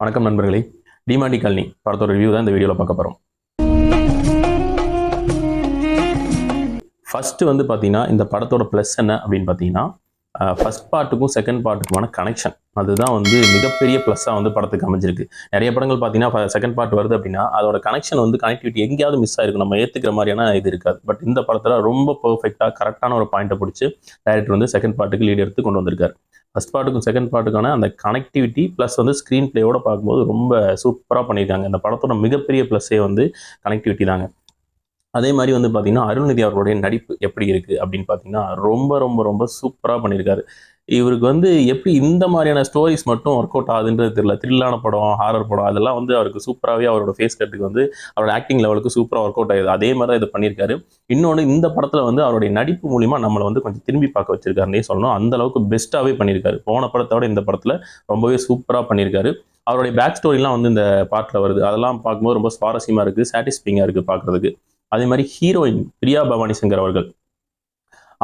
வணக்கம் நண்பர்களே. டிமாண்டி காலனி படத்தோட ரிவ்யூ தான் இந்த வீடியோவில் பார்க்க போகிறோம். ஃபஸ்ட்டு வந்து பார்த்தீங்கன்னா இந்த படத்தோட ப்ளஸ் என்ன அப்படின்னு பார்த்தீங்கன்னா ஃபஸ்ட் பார்ட்டுக்கும் செகண்ட் பார்ட்டுக்குமான கனெக்ஷன் அதுதான் வந்து மிகப்பெரிய ப்ளஸ்ஸாக வந்து படத்துக்கு அமைஞ்சிருக்கு. நிறைய படங்கள் பார்த்தீங்கன்னா செகண்ட் பார்ட் வருது அப்படின்னா அதோட கனெக்ஷன் வந்து கனெக்டிவிட்டி எங்கேயாவது மிஸ் ஆகிருக்கும், நம்ம ஏற்றுக்கிற மாதிரியான இது இருக்காது. பட் இந்த படத்தில் ரொம்ப பர்ஃபெக்டாக கரெக்டான ஒரு பாயிண்ட்டை பிடிச்சி டைரக்டர் வந்து செகண்ட் பார்ட்டுக்கு லீட் எடுத்து கொண்டு வந்திருக்காரு. ஃபஸ்ட் பார்ட்டுக்கும் செகண்ட் பார்ட்டுக்கான அந்த கனெக்டிவிட்டி ப்ளஸ் வந்து ஸ்க்ரீன் பிளேயோட பார்க்கும்போது ரொம்ப சூப்பராக பண்ணியிருக்காங்க. இந்த படத்தோட மிகப்பெரிய ப்ளஸ்ஸே வந்து கனெக்டிவிட்டி தாங்க. அதே மாதிரி வந்து பார்த்தீங்கன்னா அருள்நிதி அவர்களுடைய நடிப்பு எப்படி இருக்குது அப்படின்னு பார்த்தீங்கன்னா ரொம்ப ரொம்ப ரொம்ப சூப்பராக பண்ணியிருக்காரு. இவருக்கு வந்து எப்படி இந்த மாதிரியான ஸ்டோரிஸ் மட்டும் ஒர்க் அவுட் ஆகுதுன்றது தெரியல. த்ரில்லான படம், ஹாரர் படம் அதெல்லாம் வந்து அவருக்கு சூப்பராகவே அவரோட ஃபேஸ் கட்டுக்கு வந்து அவரோட ஆக்டிங் லெவலுக்கு சூப்பராக ஒர்க் அவுட் ஆகுது. அதே மாதிரி தான் இது பண்ணியிருக்காரு. இன்னொன்று இந்த படத்தில் வந்து அவருடைய நடிப்பு மூலிமா நம்மளை வந்து கொஞ்சம் திரும்பி பார்க்க வச்சிருக்காருன்னே சொல்லணும். அந்த அளவுக்கு பெஸ்ட்டாகவே பண்ணியிருக்காரு. போன படத்தோட இந்த படத்தில் ரொம்பவே சூப்பராக பண்ணியிருக்காரு. அவருடைய பேக் ஸ்டோரிலாம் வந்து இந்த பாட்டில் வருது. அதெல்லாம் பார்க்கும்போது ரொம்ப சுவாரஸ்யமாக இருக்குது, சாட்டிஸ்ஃபைங்காக இருக்குது பார்க்குறதுக்கு. அதே மாதிரி ஹீரோயின் பிரியா பவானி சங்கர் அவர்கள்,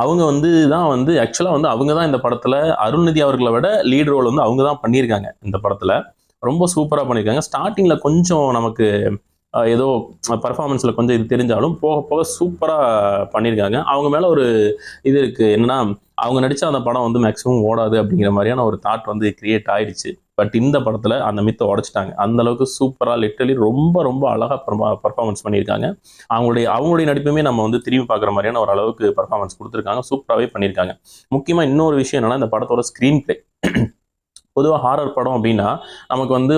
அவங்க வந்து தான் வந்து ஆக்சுவலாக வந்து அவங்க தான் இந்த படத்தில் அருள்நிதி அவர்களை விட லீட் ரோல் வந்து அவங்க தான் பண்ணியிருக்காங்க. இந்த படத்தில் ரொம்ப சூப்பராக பண்ணியிருக்காங்க. ஸ்டார்டிங்கில் கொஞ்சம் நமக்கு ஏதோ பர்ஃபார்மன்ஸில் கொஞ்சம் இது தெரிஞ்சாலும் போக போக சூப்பராக பண்ணியிருக்காங்க. அவங்க மேலே ஒரு இது இருக்குது, என்னன்னா அவங்க நடித்த அந்த படம் வந்து மேக்ஸிமம் ஓடாது அப்படிங்கிற மாதிரியான ஒரு தாட் வந்து கிரியேட் ஆயிடுச்சு. பட் இந்த படத்தில் அந்த மித்தை உடைச்சிட்டாங்க. அந்த அளவுக்கு சூப்பராக லிட்டரலி ரொம்ப ரொம்ப அழகாக பர்ஃபார்மன்ஸ் பண்ணியிருக்காங்க. அவங்களுடைய நடிப்புமே நம்ம வந்து திரும்பி பார்க்குற மாதிரியான ஒரு அளவுக்கு பர்ஃபார்மன்ஸ் கொடுத்துருக்காங்க. சூப்பராகவே பண்ணியிருக்காங்க. முக்கியமாக இன்னொரு விஷயம் என்னன்னா இந்த படத்தோட ஸ்க்ரீன் பிளே. பொதுவாக ஹாரர் படம் அப்படின்னா நமக்கு வந்து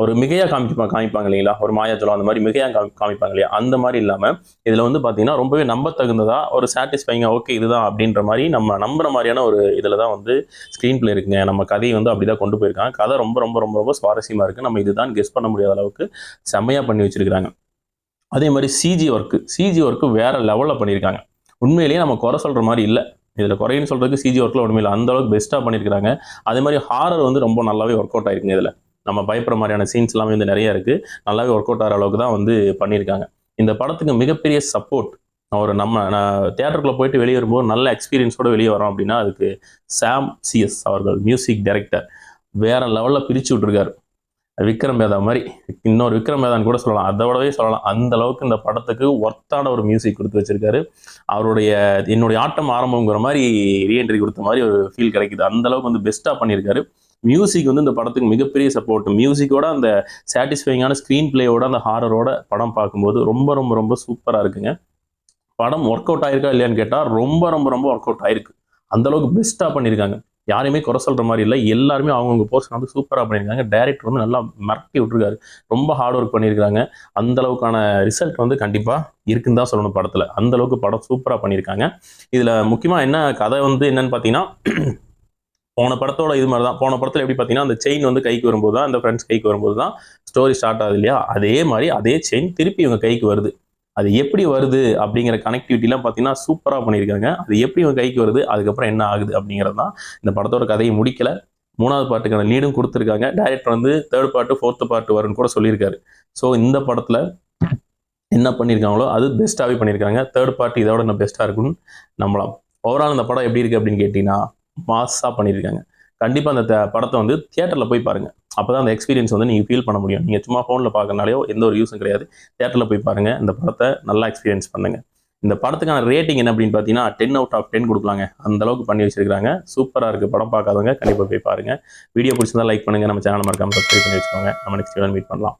ஒரு மிகையாக காமிப்பாங்க இல்லைங்களா, ஒரு மாயாஜலம் அந்த மாதிரி மிகையாக காமிப்பாங்க இல்லையா, அந்த மாதிரி இல்லாமல் இதில் வந்து பார்த்தீங்கன்னா ரொம்பவே நம்ப தகுந்ததா ஒரு சாட்டிஸ்ஃபைங்காக ஓகே இதுதான் அப்படின்ற மாதிரி நம்ம நம்புற மாதிரியான ஒரு இதில் தான் வந்து ஸ்க்ரீன் பிளே இருக்குங்க. நம்ம கதையை வந்து அப்படி தான் கொண்டு போயிருக்காங்க. கதை ரொம்ப ரொம்ப ரொம்ப ரொம்ப சுவாரஸ்யமாக இருக்குது. நம்ம இதுதான் கெஸ் பண்ண முடியாத அளவுக்கு செம்மையாக பண்ணி வச்சிருக்கிறாங்க. அதே மாதிரி சிஜி ஒர்க்கு வேற லெவலில் பண்ணியிருக்காங்க. உண்மையிலேயே நம்ம குறை சொல்கிற மாதிரி இல்லை. இதில் குறைன்னு சொல்கிறதுக்கு சிஜி ஒர்க்கில் ஒன்றுமே இல்லை, அந்த அளவுக்கு பெஸ்ட்டாக பண்ணியிருக்காங்க. அதே மாதிரி ஹாரர் வந்து ரொம்ப நல்லாவே ஒர்க் அவுட் ஆயிருக்குங்க. இதில் நம்ம பயப்படுற மாதிரியான சீன்ஸ் எல்லாமே வந்து நிறைய இருக்குது. நல்லாவே ஒர்க் அவுட் ஆகிற அளவுக்கு தான் வந்து பண்ணியிருக்காங்க. இந்த படத்துக்கு மிகப்பெரிய சப்போர்ட் நான் தியேட்டருக்குள்ளே போயிட்டு வெளியே வரும்போது நல்ல எக்ஸ்பீரியன்ஸோடு வெளியே வரோம் அப்படின்னா அதுக்கு சாம் சிஎஸ் அவர்கள் மியூசிக் டைரக்டர் வேற லெவலில் பிரித்து விட்டுருக்காரு. விக்ரம் வேதா மாதிரி இன்னொரு விக்ரம் வேதான்னு கூட சொல்லலாம், அதோடவே சொல்லலாம். அந்த அளவுக்கு இந்த படத்துக்கு ஒர்த்தான ஒரு மியூசிக் கொடுத்து வச்சிருக்காரு. என்னுடைய ஆட்டம் ஆரம்பங்கிற மாதிரி ரீஎன்ட்ரி கொடுத்த மாதிரி ஒரு ஃபீல் கிடைக்குது. அந்த அளவுக்கு வந்து பெஸ்ட்டாக பண்ணியிருக்காரு. மியூசிக் வந்து இந்த படத்துக்கு மிகப்பெரிய சப்போர்ட். மியூசிக்கோட அந்த சாட்டிஸ்ஃபைங்கான ஸ்க்ரீன் பிளேயோட அந்த ஹாரரோட படம் பார்க்கும்போது ரொம்ப ரொம்ப ரொம்ப சூப்பராக இருக்குங்க. படம் ஒர்க் அவுட் ஆயிருக்கா இல்லையான்னு கேட்டால் ரொம்ப ரொம்ப ரொம்ப ஒர்க் அவுட் ஆயிருக்கு. அந்த அளவுக்கு பெஸ்ட்டாக பண்ணியிருக்காங்க. யாரையுமே குறை சொல்கிற மாதிரி இல்லை, எல்லாருமே அவங்கவுங்க போர்ஷன் வந்து சூப்பராக பண்ணியிருக்காங்க. டைரக்டர் வந்து நல்லா மிரட்டி விட்டுருக்காரு. ரொம்ப ஹார்ட் ஒர்க் பண்ணியிருக்காங்க. அந்த அளவுக்கான ரிசல்ட் வந்து கண்டிப்பாக இருக்குன்னு தான் சொல்லணும் படத்தில். அந்த அளவுக்கு படம் சூப்பராக பண்ணியிருக்காங்க. இதில் முக்கியமாக என்ன கதை வந்து என்னன்னு பார்த்தீங்கன்னா, போன படத்தோட இது மாதிரி தான். போன படத்தில் எப்படி பார்த்தீங்கன்னா அந்த செயின் வந்து கைக்கு வரும்போது தான், அந்த ஃப்ரெண்ட்ஸ் கைக்கு வரும்போது தான் ஸ்டோரி ஸ்டார்ட் ஆகுது இல்லையா, அதே மாதிரி அதே செயின் திருப்பி இவங்க கைக்கு வருது. அது எப்படி வருது அப்படிங்கிற கனெக்டிவிட்டிலாம் பார்த்தீங்கன்னா சூப்பராக பண்ணியிருக்காங்க. அது எப்படி இவங்க கைக்கு வருது, அதுக்கப்புறம் என்ன ஆகுது அப்படிங்கிறது தான் இந்த படத்தோட கதையை முடிக்கல. 3வது பார்ட்டுக்கான லீடும் கொடுத்துருக்காங்க. டைரக்டர் வந்து 3rd பார்ட்டு 4th பார்ட்டு வரும்னு கூட சொல்லியிருக்காரு. ஸோ இந்த படத்தில் என்ன பண்ணியிருக்காங்களோ அது பெஸ்ட்டாகவே பண்ணியிருக்காங்க. 3rd பார்ட் இதோட இன்னும் பெஸ்ட்டாக இருக்குன்னு நம்பலாம். ஓவரால் இந்த படம் எப்படி இருக்குது அப்படின்னு கேட்டிங்கன்னா மாஸாக பண்ணியிருக்காங்க. கண்டிப்பாக அந்த படத்தை வந்து தியேட்டரில் போய் பாருங்கள். அப்போ தான் அந்த எக்ஸ்பீரியன்ஸ் வந்து நீங்கள் ஃபீல் பண்ண முடியும். நீங்கள் சும்மா ஃபோனில் பார்க்கறனாலையோ எந்த ஒரு யூஸும் கிடையாது. தியேட்டரில் போய் பாருங்கள். இந்த படத்தை நல்லா எக்ஸ்பீரியன்ஸ் பண்ணுங்கள். இந்த படத்துக்கான ரேட்டிங் என்ன அப்படின்னு பார்த்தீங்கன்னா 10 out of 10 கொடுக்கலாங்க. அந்த அளவுக்கு பண்ணி வச்சிருக்காங்க. சூப்பராக இருக்குது. படம் பார்க்காதவங்க கண்டிப்பாக போய் பாருங்கள். வீடியோ பிடிச்சிருந்தா லைக் பண்ணுங்கள். நம்ம சேனல் மறக்காமல் சப்ஸ்கிரைப் பண்ணி வச்சுக்கோங்க. நம்ம நெக்ஸ்ட் வீடியோவில் மீட் பண்ணலாம்.